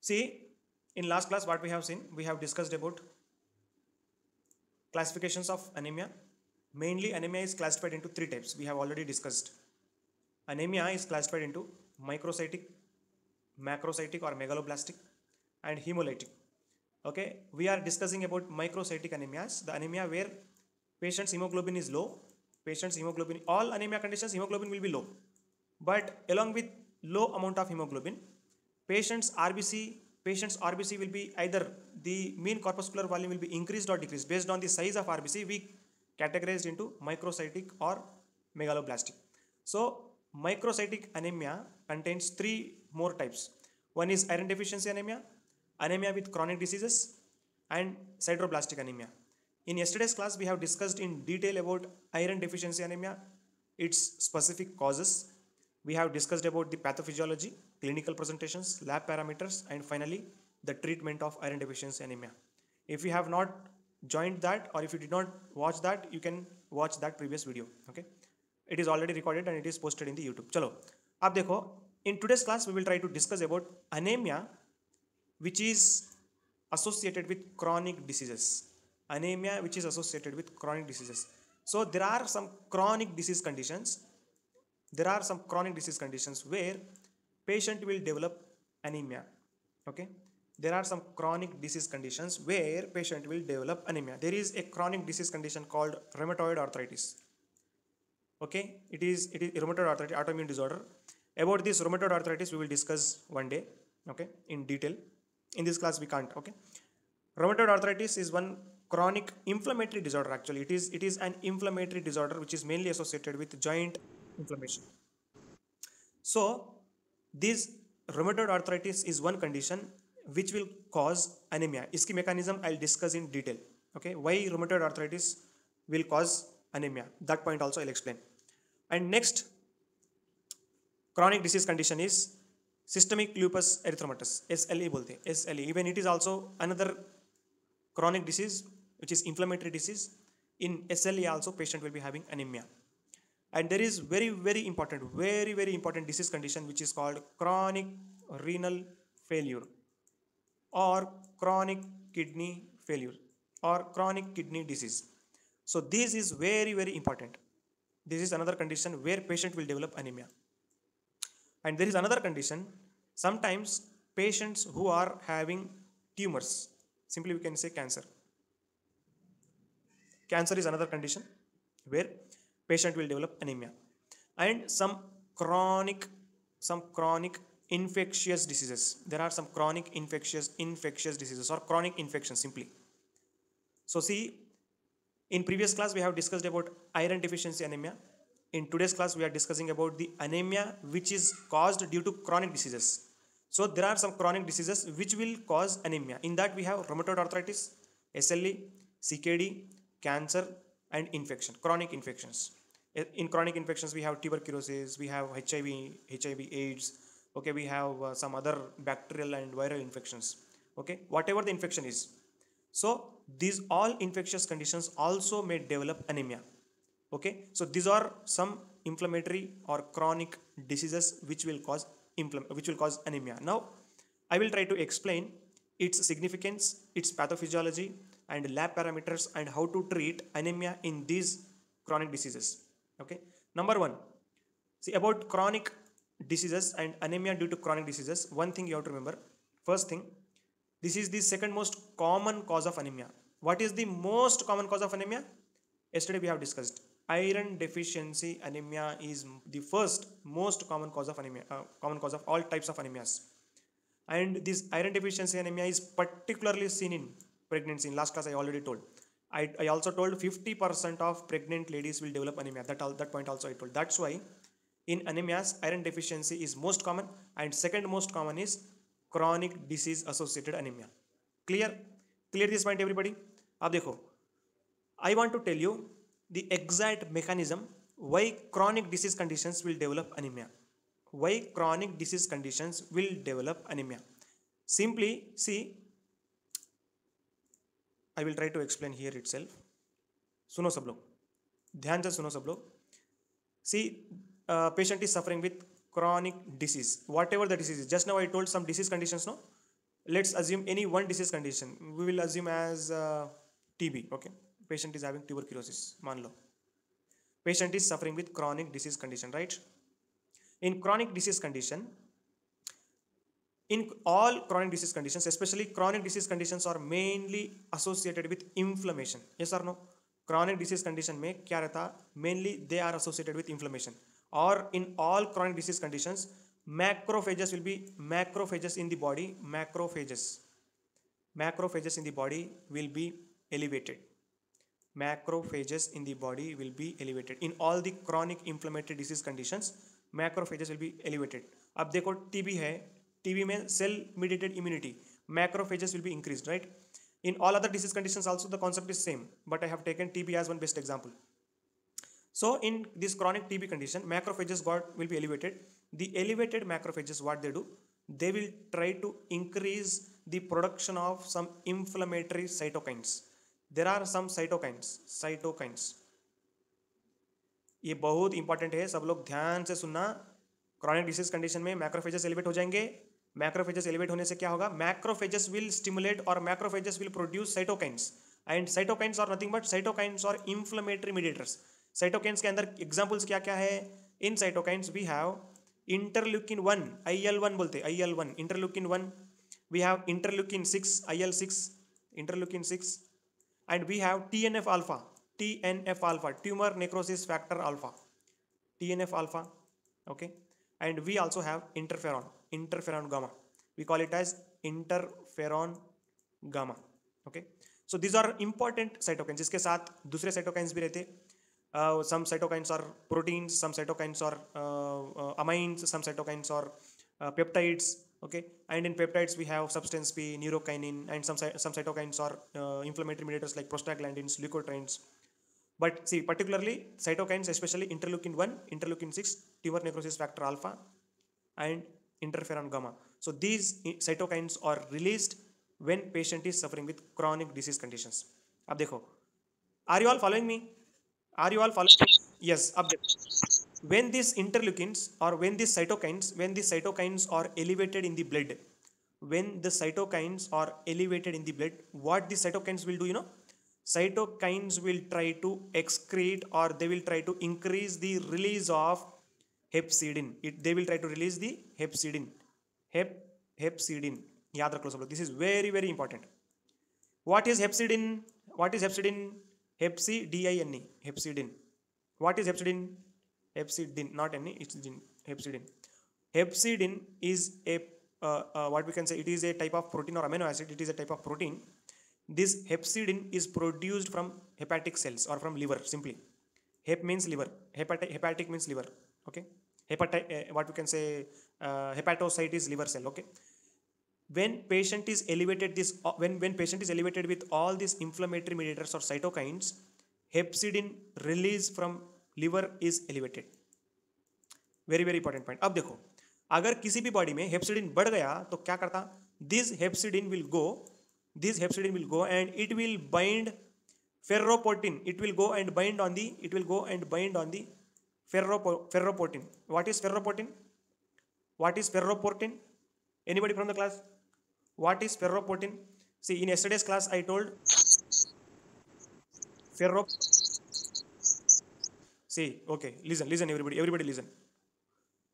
See, in last class, what we have seen, we have discussed about classifications of anemia. Mainly, anemia is classified into three types. We have already discussed. Anemia is classified into microcytic, macrocytic or megaloblastic, and hemolytic. Okay, we are discussing about microcytic anemias, the anemia where patient's hemoglobin is low. Patient's hemoglobin, all anemia conditions, hemoglobin will be low. But along with low amount of hemoglobin, patient's RBC will be either the mean corpuscular volume will be increased or decreased based on the size of RBC. We categorized into microcytic or megaloblastic. So microcytic anemia contains three more types. One is iron deficiency anemia, anemia with chronic diseases, and sideroblastic anemia. In yesterday's class, we have discussed in detail about iron deficiency anemia, its specific causes. We have discussed about the pathophysiology, clinical presentations, lab parameters, and finally the treatment of iron deficiency anemia. If you have not joined that, or if you did not watch that, you can watch that previous video. Okay, it is already recorded and it is posted in the YouTube. Chalo, ab dekho, in today's class we will try to discuss about anemia which is associated with chronic diseases. Anemia which is associated with chronic diseases. So there are some chronic disease conditions. There are some chronic disease conditions where patient will develop anemia. Okay, there are some chronic disease conditions where patient will develop anemia. There is a chronic disease condition called rheumatoid arthritis. Okay, it is rheumatoid arthritis, autoimmune disorder. About this rheumatoid arthritis we will discuss one day. Okay, in detail. In this class we can't. Okay, rheumatoid arthritis is one chronic inflammatory disorder. Actually, it is an inflammatory disorder which is mainly associated with joint inflammation. So this rheumatoid arthritis is one condition which will cause anemia. Iski mechanism I'll discuss in detail. Okay, why rheumatoid arthritis will cause anemia, that point also I'll explain. And next chronic disease condition is systemic lupus erythematosus, SLE bolte, SLE. Even it is also another chronic disease which is inflammatory disease. In SLE also patient will be having anemia. And there is very important disease condition which is called chronic renal failure or chronic kidney failure or chronic kidney disease. So this is very important. This is another condition where patient will develop anemia. And there is another condition, sometimes patients who are having tumors, simply we can say cancer. Cancer is another condition where patient will develop anemia. And some chronic infectious diseases. There are some chronic infectious diseases or chronic infections simply. So see, in previous class we have discussed about iron deficiency anemia. In today's class we are discussing about the anemia which is caused due to chronic diseases. So there are some chronic diseases which will cause anemia. In that we have rheumatoid arthritis, SLE, CKD, cancer, and infection, chronic infections. In chronic infections we have tuberculosis, we have HIV AIDS. Okay, we have some other bacterial and viral infections. Okay, whatever the infection is. So these all infectious conditions also may develop anemia. Okay, so these are some inflammatory or chronic diseases which will cause anemia. Now I will try to explain its significance, its pathophysiology, and lab parameters, and how to treat anemia in these chronic diseases. Okay, number one, see about chronic diseases and anemia due to chronic diseases. One thing you have to remember, first thing, this is the second most common cause of anemia. What is the most common cause of anemia? Yesterday we have discussed iron deficiency anemia is the first most common cause of anemia, common cause of all types of anemias. And this iron deficiency anemia is particularly seen in pregnancy. In last class I already told. I also told 50% of pregnant ladies will develop anemia. That point also I told. That's why in anemias iron deficiency is most common, and second most common is chronic disease associated anemia. Clear this point everybody? Ab dekho, I want to tell you the exact mechanism why chronic disease conditions will develop anemia. Why chronic disease conditions will develop anemia? Simply see, I will try to explain here itself. सुनो सब लोग, ध्यान से सुनो सब लोग. See, patient is suffering with chronic disease, whatever the disease is. Just now I told some disease conditions, no? Let's assume any one disease condition. We will assume as TB. Okay, patient is having tuberculosis. मान लो patient is suffering with chronic disease condition, right? In chronic disease condition, in all chronic disease conditions, especially chronic disease conditions are mainly associated with inflammation. Yes or no? Chronic disease condition में क्या रहता? Mainly they are associated with inflammation. Or in all chronic disease conditions, macrophages will be macrophages in the body. Macrophages in the body will be elevated. Macrophages in the body will be elevated. In all the chronic inflammatory disease conditions, macrophages will be elevated. अब देखो TB है, TB में cell mediated immunity, macrophages will be increased, right? In all other disease conditions also the concept is same, but I have taken TB as one best example. So in this chronic TB condition, macrophages will be elevated. The elevated macrophages, what they do? They will try to increase the production of some inflammatory cytokines. There are some cytokines. ये बहुत important है, सब लोग ध्यान से सुनना. Chronic disease condition में macrophages elevate हो जाएंगे. मैक्रोफेजेस एलिवेट होने से क्या होगा? मैक्रोफेजेस विल स्टिमुलेट और macrophages will produce cytokines. And cytokines are nothing but cytokines और इंफ्लेमेटरी मीडिएटर्स. साइटोकाइंस के अंदर एग्जांपल्स क्या क्या है? In cytokines we have interleukin 1, IL-1 बोलते हैं, IL-1, interleukin 1. We have interleukin 6, IL-6, interleukin 6. And we have TNF alpha, tumor necrosis factor alpha, TNF alpha, okay. And we also have interferon gamma. We call it as interferon gamma, okay. So these are important cytokines. इसके साथ दूसरे cytokines भी रहते. Some cytokines are proteins, some cytokines are amines, some cytokines are peptides. Okay, and in peptides we have substance P, neurokinin, and some cytokines are inflammatory mediators like prostaglandins, leukotrienes. But see, particularly cytokines, especially interleukin 1, interleukin 6, tumor necrosis factor alpha, and interferon gamma. So these cytokines are released when patient is suffering with chronic disease conditions. अब देखो, are you all following me? Are you all following me? Yes. अब देखो, when these interleukins or when these cytokines are elevated in the blood, what the cytokines will do, you know? Cytokines will try to excrete or they will try to increase the release of hepcidin. They will try to release the hepcidin. Hepcidin. याद रख लो सब लोग. This is very very important. What is hepcidin? Hepcidin. Hepcidin. What is hepcidin? Hepcidin, not any, it's hepcidin. Hepcidin is a what we can say, it is a type of protein or amino acid. It is a type of protein. This hepcidin is produced from hepatic cells or from liver. Simply, hep means liver, hepatic means liver. Okay, what we can say, hepatocyte is liver cell. Okay, when patient is elevated when patient is elevated with all these inflammatory mediators or cytokines, hepcidin release from liver is elevated. Very very important point. अब देखो, अगर किसी भी body में हेप्सिडिन बढ़ गया तो क्या करता? This hepcidin will go and it will bind ferroportin. It will go and bind on the ferroportin. What is ferroportin? Anybody from the class? What is ferroportin? See, in yesterday's class I told See, okay, listen, everybody listen.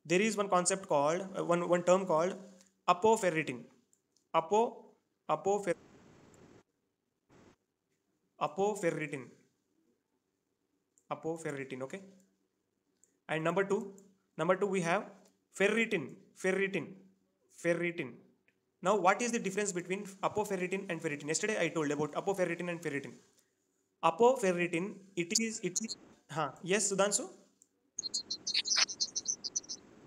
There is one concept called, one term called apoferritin. Apoferritin, okay. And number two we have ferritin. Now, what is the difference between apoferritin and ferritin? Yesterday I told about apoferritin and ferritin. Apoferritin, it is yes, Sudhanshu?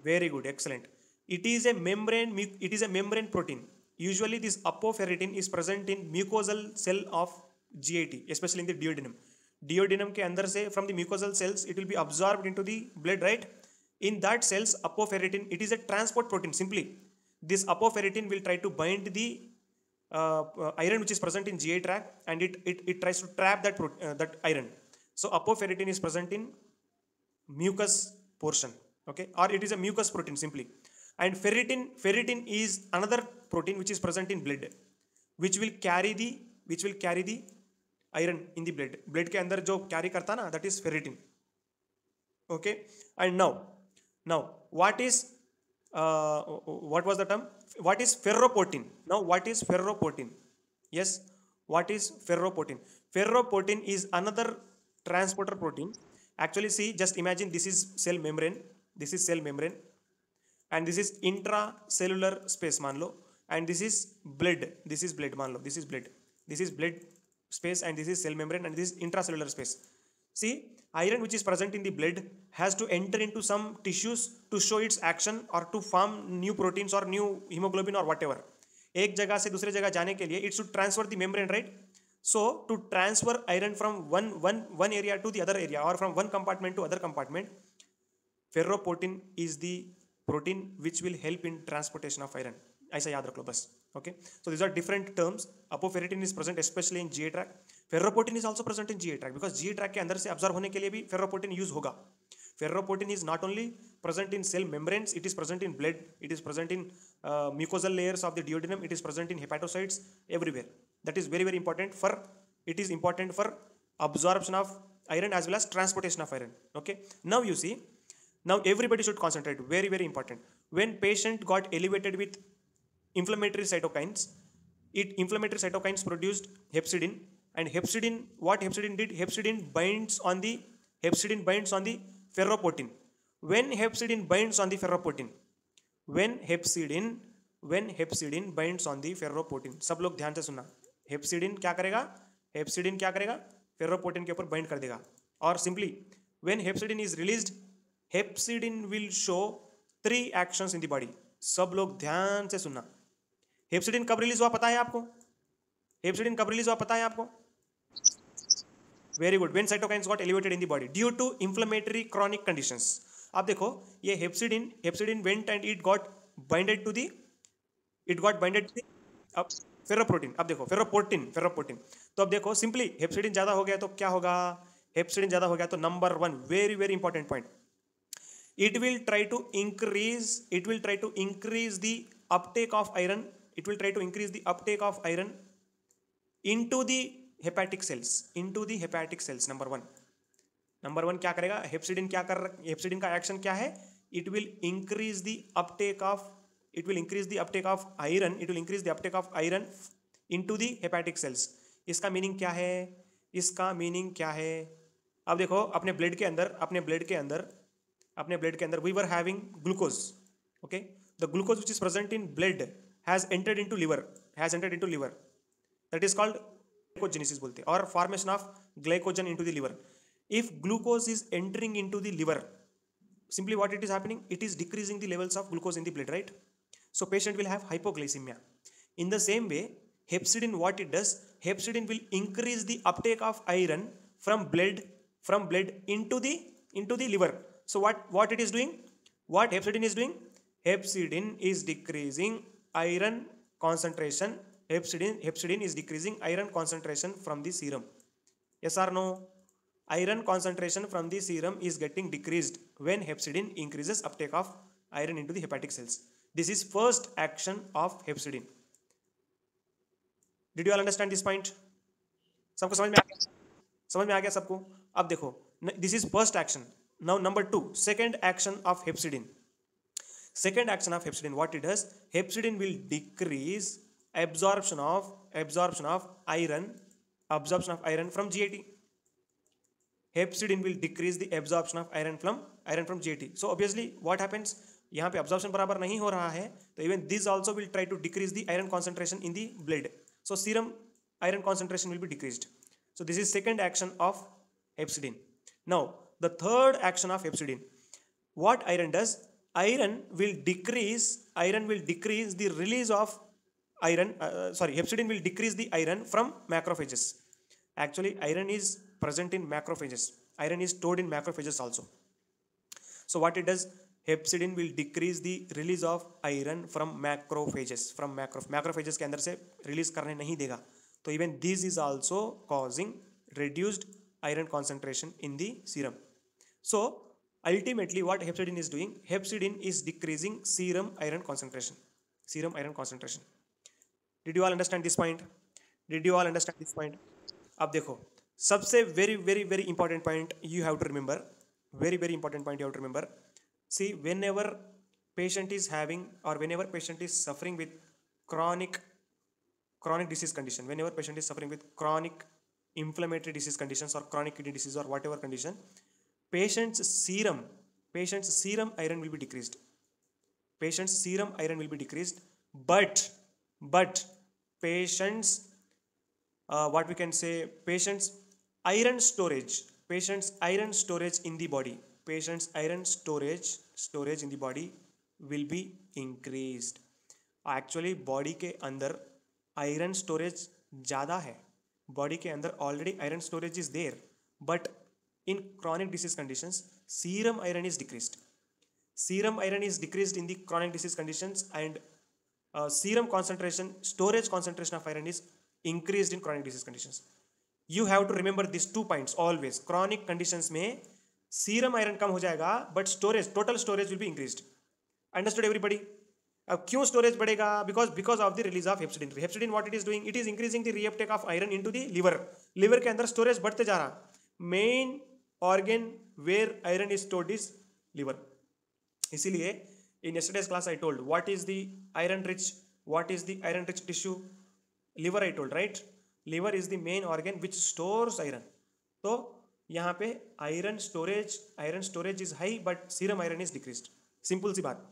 Very good, excellent. It is a membrane protein. Usually this apoferritin is present in mucosal cell of GIT, especially in the duodenum. Duodenum के अंदर से, from the mucosal cells, it will be absorbed into the blood, right? In that cells, apoferritin, it is a transport protein. Simply, this apoferritin will try to bind the iron which is present in GI tract, and it tries to trap that iron. So apoferritin is present in mucus portion, okay, or it is a mucus protein simply. And ferritin is another protein which is present in blood, which will carry the iron in the blood के अंदर जो carry करता ना, that is ferritin. Okay. And now what is what was the term? What is ferroportin? Now what is ferroportin? Yes, what is ferroportin? Ferroportin is another transporter protein. Actually, see, just imagine this is cell membrane, and this is intracellular space मान लो, and this is blood मान लो, this is blood space, and this is cell membrane, and this is intracellular space. See, iron which is present in the blood has to enter into some tissues to show its action or to form new proteins or new hemoglobin or whatever. एक जगह से दूसरे जगह जाने के लिए it should transfer the membrane, right? So to transfer iron from one area to the other area or from one compartment to other compartment, ferroportin is the protein which will help in transportation of iron. ऐसा याद रख लो बस. Okay, so these are different terms. Apoferritin is present especially in GI tract. Ferroportin is also present in GI tract because GI tract के अंदर से absorb होने के लिए भी ferroportin use होगा. Ferroportin is not only present in cell membranes, it is present in blood, it is present in mucosal layers of the duodenum, it is present in hepatocytes, everywhere. That is very, very important for, it is important for absorption of iron as well as transportation of iron. Okay, now you see, now everybody should concentrate, very, very important. When patient got elevated with inflammatory cytokines, inflammatory cytokines produced hepcidin, and hepcidin, what hepcidin did? Hepcidin binds on the ferroportin. When hepcidin binds on the ferroportin, when hepcidin binds on the ferroportin, सब लोग ध्यान से सुनना, hepcidin क्या करेगा? ferroportin के ऊपर bind कर देगा. और simply, when hepcidin is released, hepcidin will show 3 actions in the body. सब लोग ध्यान से सुनना. हेप्सिडिन कब रिलीज हुआ पता है आपको? Very good. When cytokines got elevated in the body due to inflammatory chronic conditions. आप देखो, ये hepcidin went and it got binded to the ferroprotein. अब देखो, फेरोपोर्टिन. तो अब देखो, सिंपली हेप्सिडिन ज्यादा हो गया तो क्या होगा? हेप्सिडिन ज्यादा हो गया तो number 1, very very important point, it will try to increase the uptake of iron. It will try to increase the uptake of iron into the hepatic cells. Number one क्या करेगा? हेप्सिडिन हेप्सिडिन का एक्शन क्या है? It will increase the uptake of iron into the hepatic cells. इसका meaning क्या है? अब देखो, अपने ब्लड के अंदर we were having glucose. Okay, the glucose which is present in blood has entered into liver. That is called glycogenesis बोलते हैं, और formation of glycogen into the liver. If glucose is entering into the liver, simply what it is happening? It is decreasing the levels of glucose in the blood, right? So patient will have hypoglycemia. In the same way, hepcidin, what it does? Hepcidin will increase the uptake of iron from blood into the liver. So what it is doing? What hepcidin is doing? Hepcidin is decreasing iron concentration. Hepcidin is decreasing iron concentration from the serum. Yes or no? Iron concentration from the serum is getting decreased when hepcidin increases uptake of iron into the hepatic cells. This is first action of hepcidin. Did you all understand this point? सबको समझ में आ गया सबको? अब देखो, this is first action. Now number 2, second action of hepcidin. What it does? Hepcidin will decrease absorption of iron from GIT. Hepcidin will decrease the absorption of iron from GIT. So obviously what happens? यहाँ पे absorption बराबर नहीं हो रहा है, तो even this also will try to decrease the iron concentration in the blood. So serum iron concentration will be decreased. So this is second action of hepcidin. Now the third action of hepcidin. What iron does? Iron will decrease the release of iron. Hepcidin will decrease the iron from macrophages. Actually, iron is present in macrophages. Iron is stored in macrophages also. So what it does? Hepcidin will decrease the release of iron from macrophages. Macrophages के अंदर से release करने नहीं देगा. तो even this is also causing reduced iron concentration in the serum. So Ultimately, what hepcidin is doing, hepcidin is decreasing serum iron concentration. Serum iron concentration. Did you all understand this point? Did you all understand this point? अब देखो, सबसे very very very important point you have to remember. Very very important point you have to remember. See, whenever patient is having or whenever patient is suffering with chronic disease condition, whenever patient is suffering with chronic inflammatory disease conditions or chronic kidney disease or whatever condition, patient's serum iron will be decreased. Patient's serum iron will be decreased, but patient's what we can say, patient's iron storage in the body, patient's iron storage in the body will be increased. Actually body के अंदर iron storage ज़्यादा है, body के अंदर already iron storage is there, but in chronic disease conditions serum iron is decreased. Serum iron is decreased in the chronic disease conditions, and serum concentration, storage concentration of iron is increased in chronic disease conditions. You have to remember these 2 points always. Chronic conditions में serum iron कम हो जाएगा, but storage, total storage will be increased. Understood everybody? अब क्यों storage बढ़ेगा? Because of the release of hepcidin. Hepcidin what it is doing? It is increasing the reuptake of iron into the liver. Liver के अंदर storage बढ़ते जा रहा. Main organ where iron is stored is liver. इसीलिए in yesterday's class I told what is the iron rich tissue? Liver I told, right? Liver is the main organ which stores iron. तो यहाँ पे iron storage is high but serum iron is decreased. Simple सी बात.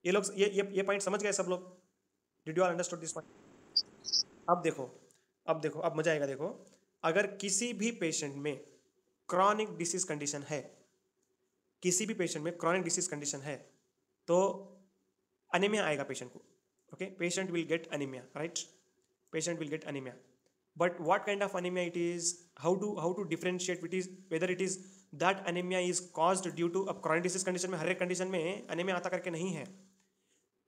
ये लोग ये point समझ गए सब लोग? Did you all understood this point? अब देखो अब मजा आएगा. देखो, अगर किसी भी पेशेंट में क्रॉनिक डिसीज कंडीशन है, किसी भी पेशेंट में क्रॉनिक डिसीज कंडीशन है, तो अनीमिया आएगा पेशेंट को. Okay, patient will get anaemia, right? Patient will get anaemia. But what kind of anaemia it is, how to differentiate it is, whether it is that anaemia is caused due to. अब chronic disease condition में हर एक condition में anaemia आता करके नहीं है.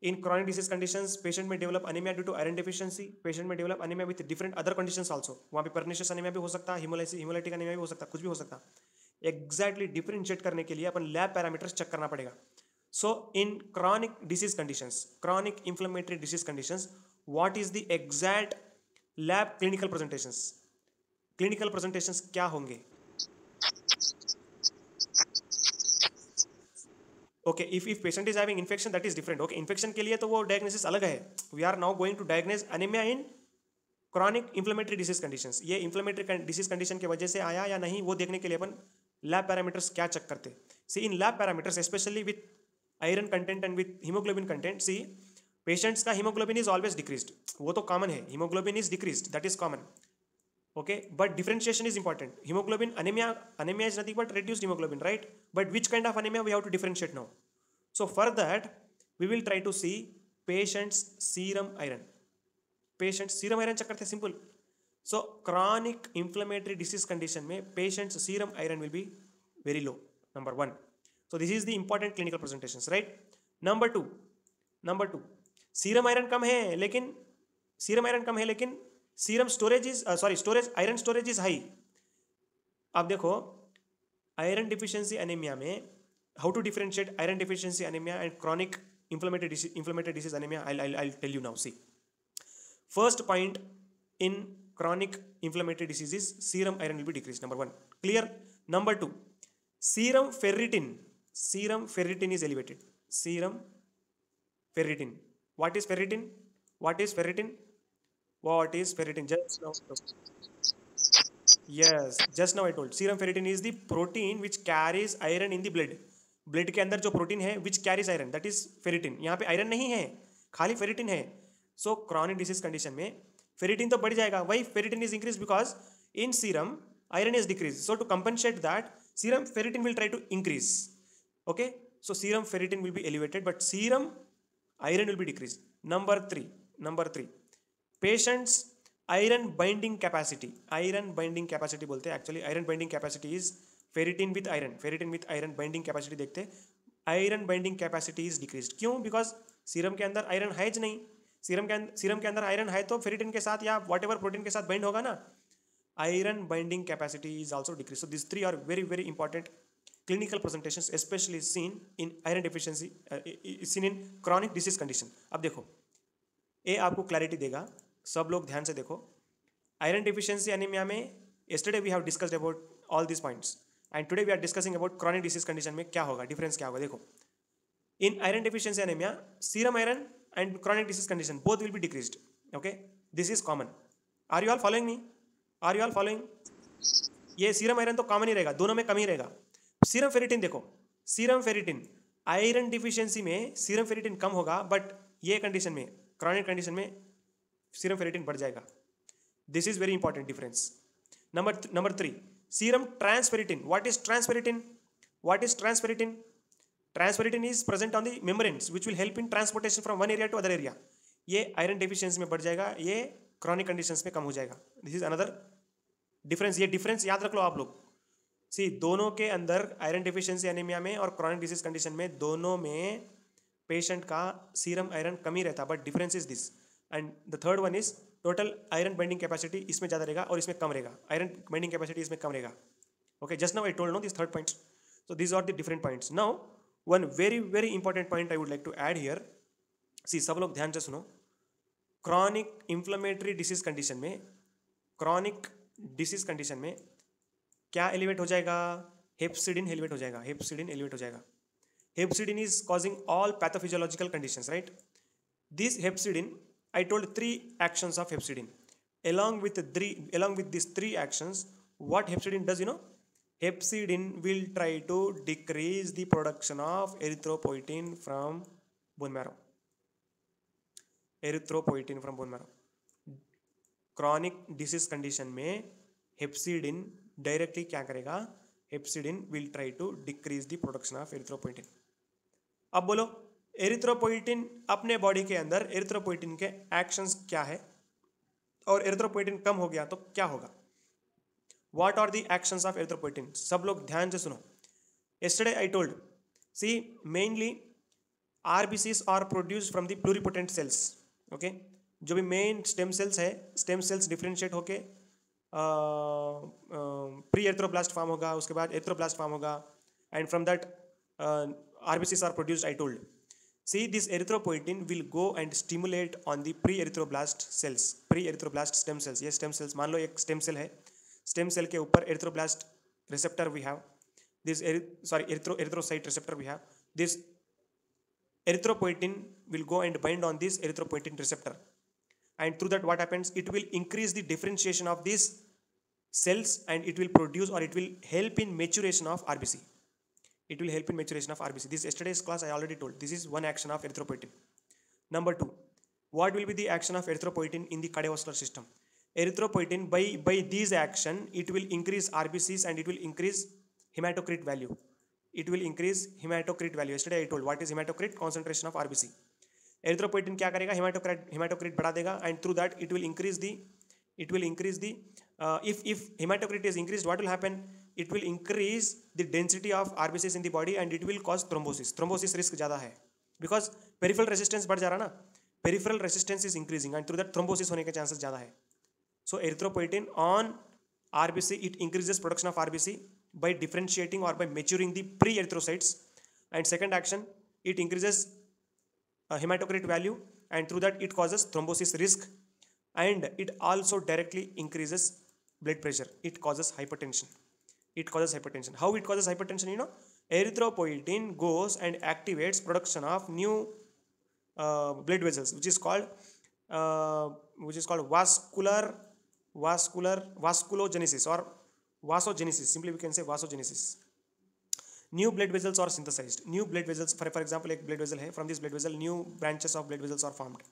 In chronic disease conditions patient में develop anaemia due to iron deficiency, patient में develop anaemia with different other conditions also. वहाँ पे पर्निशियस अनीमिया भी हो सकता है, हिमोलाइटिक अनीमिया भी हो सकता है, कुछ भी हो सकता है. एग्जैक्टली डिफरेंशिएट करने के लिए अपन लैब पैरामीटर्स चेक करना पड़ेगा. So in chronic disease conditions, chronic inflammatory disease conditions, what is the exact lab clinical presentations? Clinical presentations क्या होंगे? Okay, if patient is having infection that is different. Okay, infection के लिए तो वो diagnosis अलग है. We are now going to diagnose anaemia in chronic inflammatory disease conditions. ये inflammatory disease condition की वजह से आया या नहीं वो देखने के लिए अपन लैब पैरामीटर्स क्या चेक करते. See, in lab parameters specially with iron content and with haemoglobin content, see patients का हीमोग्लोबिन इज ऑलवेज डिक्रीज्ड. वो तो कॉमन है, haemoglobin is decreased, that is common. Okay, but differentiation is important. Haemoglobin anaemia is nothing but reduced hemoglobin, right? But which kind of anemia we have to differentiate now? So for that we will try to see patient's serum iron. Patient serum iron check करते हैं, simple. So chronic inflammatory disease condition में patients serum iron will be very low, number 1. So this is the important clinical presentations, right? Number two, serum iron कम है लेकिन serum storage is iron storage is high. अब देखो, iron deficiency anaemia में how to differentiate iron deficiency anaemia and chronic inflammatory disease anemia. I'll tell you now. See, first point in chronic inflammatory disease is serum iron will be decreased, number 1. Clear? Number 2, serum ferritin is elevated. Serum ferritin. What is ferritin? Just now. Yes, just now I told. Serum ferritin is the protein which carries iron in the blood. Blood के अंदर जो protein है which carries iron, that is ferritin. यहाँ पे iron नहीं है, खाली ferritin है. सो क्रॉनिक डिसीज कंडीशन में फेरिटिन तो बढ़ जाएगा. Why ferritin is increase? Because in serum iron is decrease. So to compensate that serum ferritin will try to increase. Okay, so serum ferritin will be elevated but serum iron will be decrease. Number three, patients iron binding capacity बोलते हैं. Actually iron binding capacity is ferritin with iron binding capacity देखते. Iron binding capacity is decreased. क्यों? Because serum के अंदर iron है ज नहीं. Serum के अंदर आयरन है तो फेरिटिन के साथ या व्हाटएवर प्रोटीन के साथ बाइंड होगा ना. Iron binding capacity is also decrease. So this 3 are very very important clinical presentations especially seen in iron deficiency seen in chronic disease condition. अब देखो ये आपको क्लैरिटी देगा, सब लोग ध्यान से देखो. आयरन डिफिशियंसी एनीमिया में yesterday we have discussed about all these points and today we are discussing about chronic disease condition में क्या होगा, डिफरेंस क्या होगा. देखो in iron deficiency anemia serum iron and chronic disease condition both will be decreased. Okay, this is common. Are you all following me? Are you all following? ये serum iron तो common ही रहेगा, दोनों में कम ही रहेगा. सीरम फेरिटिन देखो, सीरम फेरिटिन आयरन डिफिशियंसी में सीरम फेरिटिन कम होगा, बट ये कंडीशन में क्रॉनिक कंडीशन में सीरम फेरिटिन बढ़ जाएगा. This is very important difference. Number 3 serum transferrin. What is transferrin? What is transferrin? Transferrin is present on the membranes which will help in transportation from one area to other area. ये iron deficiency में बढ़ जाएगा, ये chronic conditions में कम हो जाएगा. This is another difference. ये difference याद रख लो आप लोग. सी दोनों के अंदर आयरन डिफिशियंसी एनीमिया में और क्रॉनिक डिजीज कंडीशन में दोनों में पेशेंट का सीरम आयरन कम ही रहता, but difference is this. And the third one is total iron binding capacity इसमें ज़्यादा रहेगा और इसमें कम रहेगा. आयरन बाइंडिंग कैपेसिटी इसमें कम रहेगा. Okay, just now I told no this third point. So this are the different points. Now one very very important point I would like to add here. See सब लोग ध्यान से सुनो. Chronic inflammatory disease condition में, chronic disease condition में क्या elevate हो जाएगा? हेप्सिडिन एलिवेट हो जाएगा. हेप्सिडिन एलिवेट हो जाएगा. Hepcidin is causing all pathophysiological conditions, right? This hepcidin, I told 3 actions of hepcidin. Along with these 3 actions, what hepcidin does, hepcidin will try to decrease the production of erythropoietin from bone marrow. Erythropoietin from bone marrow. Chronic disease condition में hepcidin directly क्या करेगा? Hepcidin will try to decrease the production of erythropoietin. अब बोलो erythropoietin अपने body के अंदर erythropoietin के actions क्या है, और एरिथ्रोपोइटिन कम हो गया तो क्या होगा? What are the actions of erythropoietin? सब लोग ध्यान से सुनो. yesterday I told, see mainly RBCs are produced from the pluripotent cells. okay, जो भी मेन स्टेम सेल्स है, स्टेम सेल्स डिफरेंशिएट होके प्री एरिथ्रोब्लास्ट फॉर्म होगा, उसके बाद एरिथ्रोब्लास्ट फॉर्म होगा, and from that RBCs are produced. I told, see this erythropoietin will go and stimulate on the pre-erythroblast cells, pre-erythroblast stem cells. ये stem cells मान लो एक stem cell है, stem cell के ऊपर erythroblast receptor we have, this erythrocyte receptor we have. This erythropoietin will go and bind on this erythropoietin receptor, and through that what happens? It will increase the differentiation of these cells and it will produce, or it will help in maturation of RBC. It will help in maturation of RBC. This yesterday's class I already told. This is one action of erythropoietin. Number 2, what will be the action of erythropoietin in the cardiovascular system? Erythropoietin, by this action, it will increase RBCs and it will increase hematocrit value. It will increase hematocrit value. Yesterday I told what is hematocrit? Concentration of RBC. Erythropoietin क्या करेगा? hematocrit बढ़ा देगा, and through that it will increase the if hematocrit is increased, what will happen? It will increase the density of RBCs in the body and it will cause thrombosis. Thrombosis risk ज़्यादा है because peripheral resistance बढ़ जा रहा ना, peripheral resistance is increasing and through that thrombosis होने के chances ज़्यादा है. So erythropoietin on RBC, it increases production of RBC by differentiating or by maturing the pre-erythrocytes, and second action, it increases hematocrit value and through that it causes thrombosis risk, and it also directly increases blood pressure. It causes hypertension. How it causes hypertension? Erythropoietin goes and activates production of new blood vessels, which is called vasculogenesis or vasogenesis. Simply we can say vasogenesis. New blood vessels are synthesized. New blood vessels, for example, एक blood vessel है. From this blood vessel, new branches of blood vessels are formed.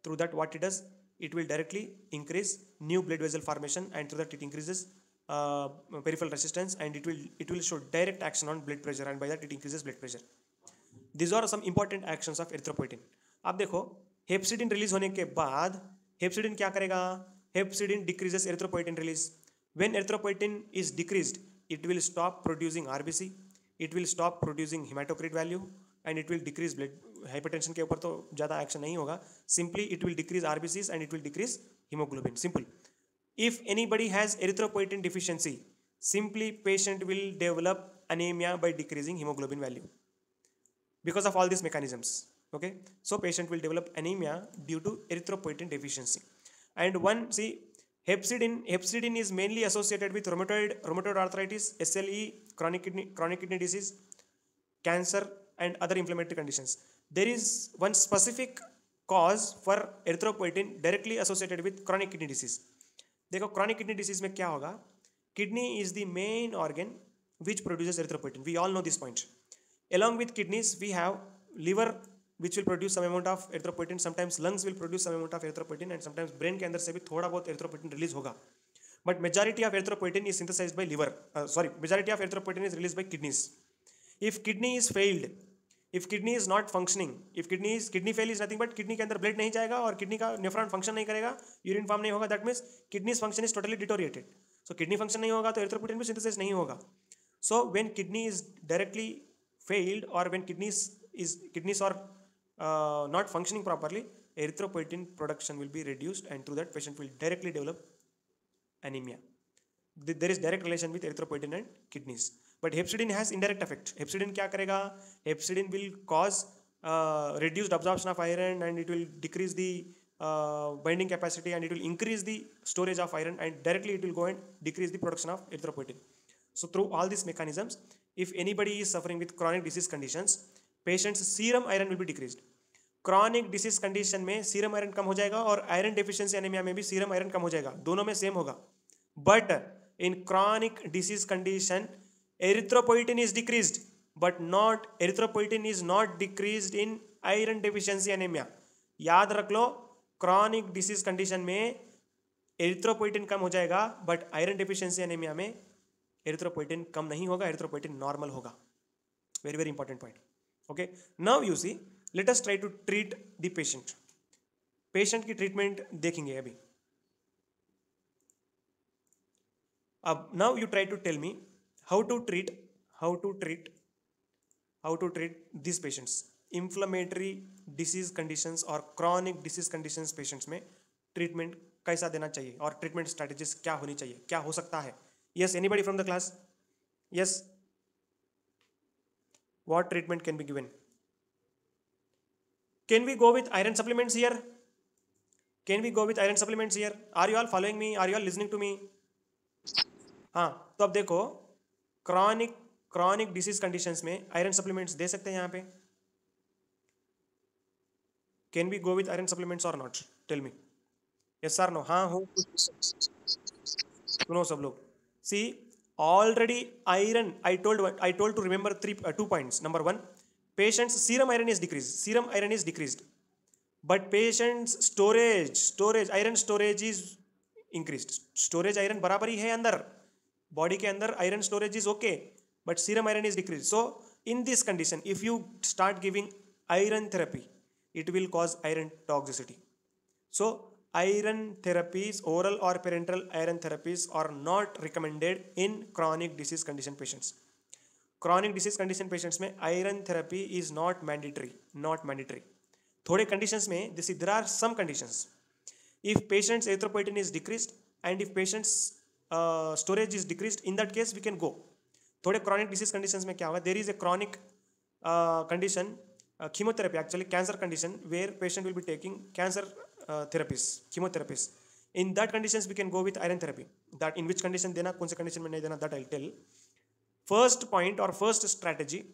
Through that, what it does? It will directly increase new blood vessel formation, and through that it increases peripheral resistance, and it will show direct action on blood pressure, and by that it increases blood pressure. These are some important actions of erythropoietin. अब देखो हेप्सिडिन release होने के बाद हेप्सिडिन क्या करेगा? हेप्सिडिन decreases erythropoietin release. When erythropoietin is decreased, it will stop producing RBC, it will stop producing hematocrit value, and it will decrease blood. Hypertension के ऊपर तो ज़्यादा एक्शन नहीं होगा. Simply it will decrease RBCs and it will decrease hemoglobin. Simple. If anybody has erythropoietin deficiency, simply patient will develop anemia by decreasing hemoglobin value. Because of all these mechanisms, okay, so patient will develop anemia due to erythropoietin deficiency. And one, see, hepcidin is mainly associated with rheumatoid arthritis, SLE, chronic kidney disease, cancer, and other inflammatory conditions. There is one specific cause for erythropoietin directly associated with chronic kidney disease. देखो chronic kidney disease में क्या होगा, kidney is the main organ which produces erythropoietin. We all know this point. Along with kidneys, we have liver which will produce some amount of erythropoietin. Sometimes lungs will produce some amount of erythropoietin, and sometimes brain के अंदर से भी थोड़ा बहुत erythropoietin release होगा. But majority of erythropoietin is synthesized by liver. Majority of erythropoietin is released by kidneys. If kidney is failed, if kidney is not functioning, if kidney fail is nothing but kidney के अंदर blood नहीं जाएगा और kidney का nephron function नहीं करेगा, urine form नहीं होगा, that means kidney's function is totally deteriorated. So kidney function नहीं होगा तो erythropoietin भी synthesis नहीं होगा. So when kidney is directly failed, or when kidneys are not functioning properly, erythropoietin production will be reduced, and through that patient will directly develop anemia. There is direct relation with erythropoietin and kidneys. But hepcidin has indirect effect. Hepcidin क्या करेगा? Hepcidin will cause reduced absorption of iron, and it will decrease the binding capacity, and it will increase the storage of iron, and directly it will go and decrease the production of erythropoietin. So through all these mechanisms, if anybody is suffering with chronic disease conditions, patient's serum iron will be decreased. Chronic disease condition में serum iron कम हो जाएगा, और iron deficiency anemia में भी serum iron कम हो जाएगा, दोनों में same होगा. But in chronic disease condition, erythropoietin is decreased, but erythropoietin is not decreased in iron deficiency anemia. याद रख लो, chronic disease condition में erythropoietin कम हो जाएगा, but iron deficiency anemia में erythropoietin कम नहीं होगा, erythropoietin normal होगा. Very very important point. Okay, now you see, let us try to treat the patient. Patient की treatment देखेंगे अभी. अब now you try to tell me how to treat these patients. Inflammatory disease conditions or chronic disease conditions patients में treatment कैसा देना चाहिए, और treatment strategies क्या होनी चाहिए, क्या हो सकता है? Yes, anybody from the class? Yes. What treatment can be given? Can we go with iron supplements here? Can we go with iron supplements here? Are you all following me? Are you all listening to me? हाँ, तो अब देखो, chronic disease conditions में iron supplements दे सकते हैं यहाँ पे. Can we go with iron supplements or not? Tell me. Yes or no? हाँ हो. सुनो सब लोग. See, already iron, I told to remember 2 points. Number 1, patient's serum iron is decreased. But patient's iron storage is increased. Storage iron बराबर ही है अंदर. Body के अंदर iron storage is okay, but serum iron is decreased. So in this condition, if you start giving iron therapy, it will cause iron toxicity. So iron therapies, oral or parenteral iron therapies, are not recommended in chronic disease condition patients. Chronic disease condition patients में iron therapy is not mandatory. थोड़े conditions में, there are some conditions. If patient's erythropoietin is decreased, and if patient's storage is decreased, in that case we can go. थोड़े chronic disease conditions में क्या होगा? There is a chronic condition, chemotherapy, actually cancer condition, where patient will be taking cancer chemotherapies. In that conditions we can go with iron therapy. That in which condition देना, कौन से condition में नहीं देना, that I'll tell. First point or first strategy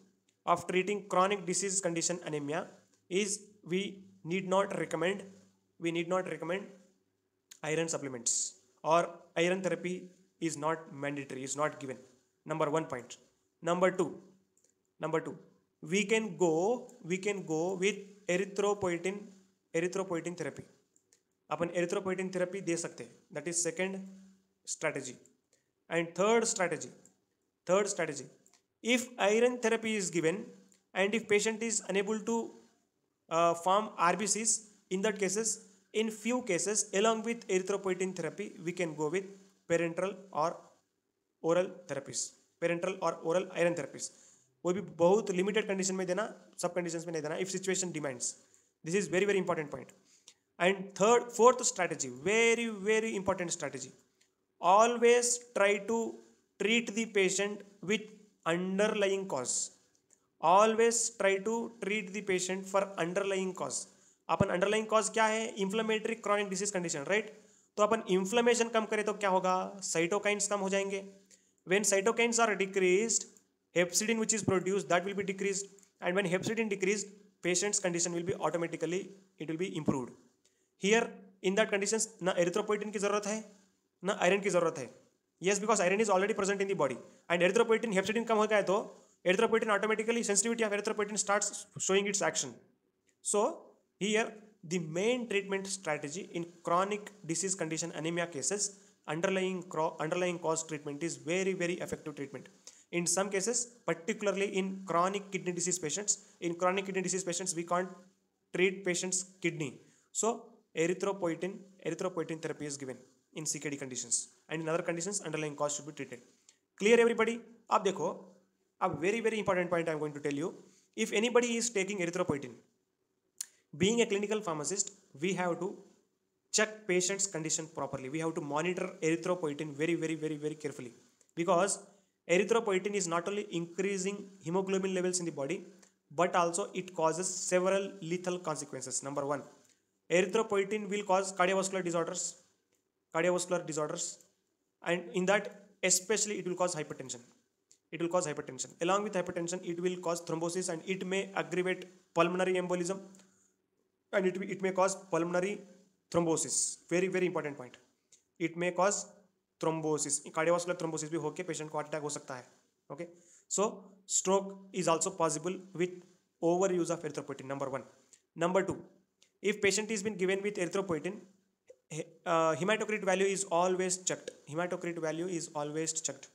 of treating chronic disease condition anemia is we need not recommend iron supplements, or iron therapy is not mandatory, is not given. Number 1 point. Number two, we can go with erythropoietin therapy. Upon erythropoietin therapy दे सकते हैं. That is second strategy. And third strategy, if iron therapy is given and if patient is unable to form RBCs, in that cases, in few cases, along with erythropoietin therapy, we can go with parenteral or oral therapies, parenteral or oral iron therapies. वो भी बहुत limited condition में देना, सब conditions में नहीं देना, if situation demands. This is very very important point. And fourth strategy, very very important strategy. Always try to treat the patient with underlying cause. Always try to treat the patient for underlying cause. Upon underlying cause क्या है? Inflammatory chronic disease condition, right? तो अपन inflammation कम करें तो क्या होगा? Cytokines कम हो जाएंगे. When cytokines are decreased, hepcidin which is produced that will be decreased, and when hepcidin decreased, patients condition will be automatically it will be improved. Here in that conditions ना erythropoietin की जरूरत है ना iron की जरूरत है. yes, because iron is already present in the body, and erythropoietin हेप्सिडिन कम हो गया तो erythropoietin automatically sensitivity of erythropoietin starts showing its action. So here the main treatment strategy in chronic disease condition anemia cases, underlying cause treatment is very very effective treatment. In some cases, particularly in chronic kidney disease patients, we can't treat patients kidney, so erythropoietin therapy is given in CKD conditions, and in other conditions underlying cause should be treated. Clear everybody? अब देखो, अब very very important point I am going to tell you. If anybody is taking erythropoietin, being a clinical pharmacist, we have to check patient's condition properly. We have to monitor erythropoietin very very very very carefully, because erythropoietin is not only increasing hemoglobin levels in the body, but also it causes several lethal consequences. Number one, erythropoietin will cause cardiovascular disorders, and in that especially it will cause hypertension. Along with hypertension, it will cause thrombosis, and it may aggravate pulmonary embolism, and it may cause pulmonary thrombosis. Very very important point. It may cause thrombosis, cardiovascular thrombosis भी होके patient को heart attack हो सकता है. Okay, so stroke is also possible with overuse of erythropoietin. Number one. Number two, if patient is been given with erythropoietin, hematocrit value is always checked.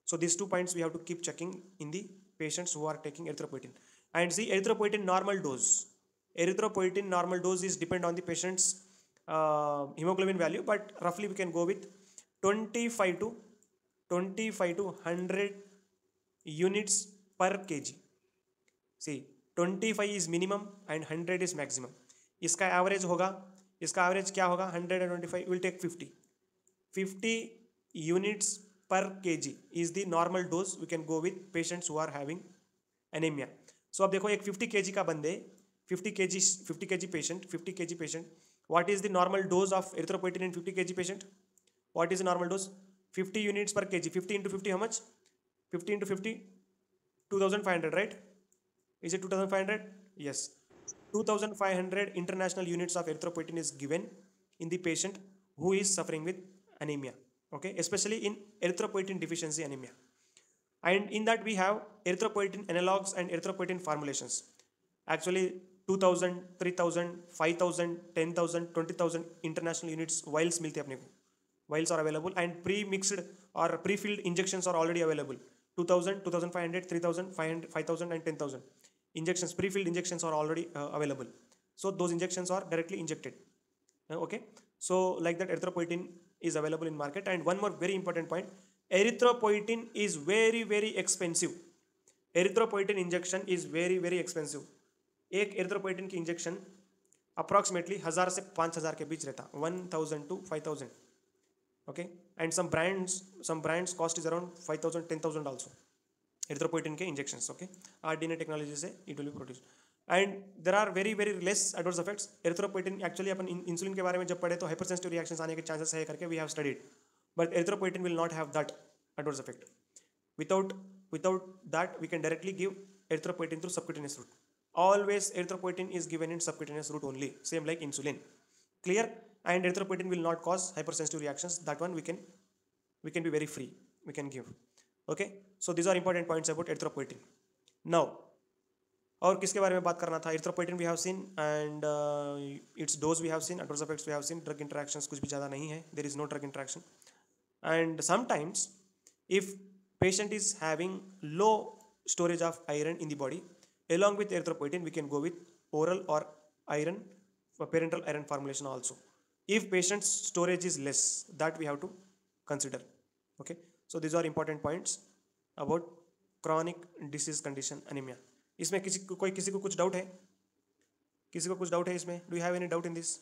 So these 2 points we have to keep checking in the patients who are taking erythropoietin. And see, erythropoietin normal dose is depend on the patient's hemoglobin value, but roughly we can go with 25 to 100 units per kg. See, 25 is minimum and 100 is maximum. इसका average क्या होगा? 100 and 25 will take 50 units per kg is the normal dose we can go with patients who are having anemia. So अब देखो, एक 50 kg का बंदे 50 kg patient, what is the normal dose of erythropoietin in 50 kg patient? What is the normal dose? 50 units per kg. 50 into 50 how much? 50 into 50, 2500, right? Is it 2500? Yes. 2500 international units of erythropoietin is given in the patient who is suffering with anemia. Okay, especially in erythropoietin deficiency anemia. And in that we have erythropoietin analogs and erythropoietin formulations. Actually 2000, 3000, 5000, 10,000, 20,000 international units vials मिलते अपने को. Vials are available, and pre-mixed or pre-filled injections are already available. 2000, 2500, 3000, 5000 and 10,000 injections, pre-filled injections are already available. So those injections are directly injected. Okay, so like that erythropoietin is available in market. And one more very important point, erythropoietin is very very expensive. Erythropoietin injection is very very expensive. एक erythropoietin की injection approximately 1000 से 5000 के बीच रहता, 1000 to 5000. Okay, and some brands cost is around 5000, 10,000 also. Erythropoietin के injections. Okay, RDNA technology से it will be produced, and there are very very less adverse effects. Erythropoietin actually upon insulin के बारे में जब पढ़े तो hypersensitive reactions आने के chances है करके we have studied, but erythropoietin will not have that adverse effect. Without that we can directly give erythropoietin through subcutaneous route. Always erythropoietin is given in subcutaneous route only, same like insulin. Clear? And erythropoietin will not cause hypersensitive reactions. That one we can be very free, we can give. Okay, so these are important points about erythropoietin. Now, और किसके बारे में बात करना था? erythropoietin we have seen, and its dose we have seen, adverse effects we have seen, drug interactions कुछ भी ज़्यादा नहीं है, there is no drug interaction. And sometimes if patient is having low storage of iron in the body, along with erythropoietin we can go with oral or iron, parenteral iron formulation also. If patient's storage is less, that we have to consider. Okay, so these are important points about chronic disease condition anemia. इसमें किसी को कुछ doubt है? इसमें? Do you have any doubt in this?